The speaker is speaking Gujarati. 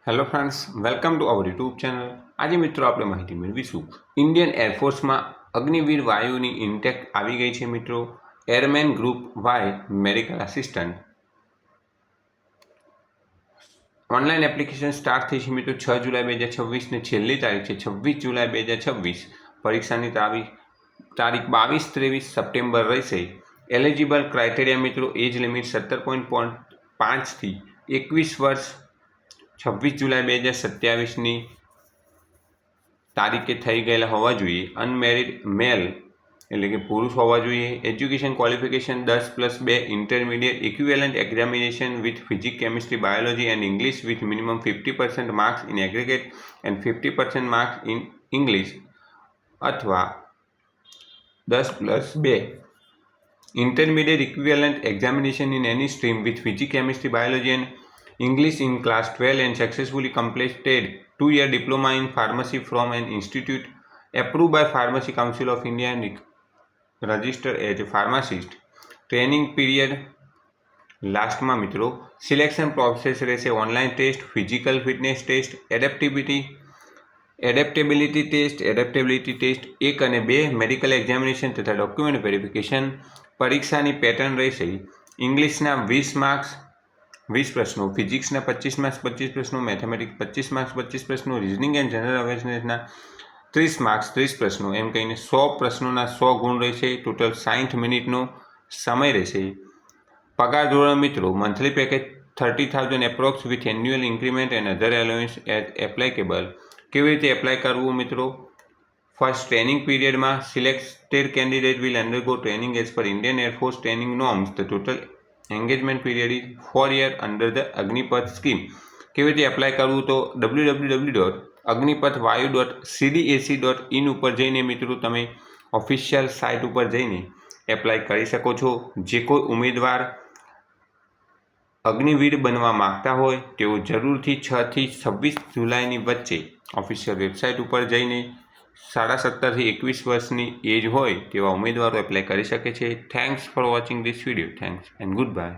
Hello friends, welcome to our YouTube channel. આજે મિત્રો આપણે માહિતી મેળવીશું ઇન્ડિયન એરફોર્સમાં અગ્નિવીર વાયુની ઇન્ટેક આવી ગઈ છે. મિત્રો airmen group Y medical assistant online application start થઈ છે. મિત્રો 6 જુલાઈ 2026 છેલ્લી તારીખ છે 26 જુલાઈ 2026. પરીક્ષાની તારીખ 22-23 સપ્ટેમ્બર રહેશે. એલિજિબલ ક્રાઇટેરિયા મિત્રો એજ લિમિટ 17.5 થી 21 વર્ષ 26 જુલાઈ 2027ની તારીખે થઈ ગયેલા હોવા જોઈએ. અનમેરિડ મેલ એટલે કે પુરુષ હોવા જોઈએ. Education qualification 10+2 intermediate equivalent examination with physics, chemistry, biology and English with minimum 50% marks in aggregate and 50% marks in English, અથવા 10+2 intermediate equivalent examination in any stream with physics, chemistry, biology and English in class 12 and successfully completed 2-year diploma in pharmacy from an institute approved by Pharmacy Council of India and registered as a pharmacist. Training period લાસ્ટમાં મિત્રો સિલેક્શન પ્રોસેસ રહેશે online test, physical fitness test, adaptability test 1 અને 2, મેડિકલ એક્ઝામિનેશન તથા ડોક્યુમેન્ટ વેરિફિકેશન. પરીક્ષાની પેટર્ન રહેશે ઇંગ્લિશના 20 માર્ક્સ 20 પ્રશ્નો, ફિઝિક્સના 25 માર્ક્સ 25 પ્રશ્નો, મેથેમેટિક્સ 25 માર્ક્સ 25 પ્રશ્નો, રિઝનિંગ એન્ડ જનરલ અવેરનેસના 30 માર્ક્સ 30 પ્રશ્નો, એમ કહીને 100 પ્રશ્નોના 100 ગુણ રહેશે. ટોટલ 60 મિનિટનો સમય રહેશે. પગાર ધોરણ મિત્રો monthly package 30,000 approx with annual increment and other allowance as applicable. કેવી રીતે એપ્લાય કરવું મિત્રો? ફર્સ્ટ, ટ્રેનિંગ પીરિયડમાં selected candidate will undergo training as per Indian Air Force training norms. The total engagement period is 4 years under the Agnipath scheme. કેવી રીતે એપ્લાય કરવું? તો www.agnipathvayu.cdac.in ઉપર જઈને મિત્રો તમે ઓફિશિયલ સાઇટ ઉપર જઈને એપ્લાય કરી શકો છો. જે કોઈ ઉમેદવાર અગ્નિવીર બનવા માગતા હોય તેઓ જરૂરથી 6 થી 26 જુલાઈની વચ્ચે ઓફિશિયલ વેબસાઇટ ઉપર જઈને 17.5 થી 21 વર્ષની એજ હોય તેવા ઉમેદવારો એપ્લાય કરી શકે છે. Thanks for watching this video. Thanks and good bye.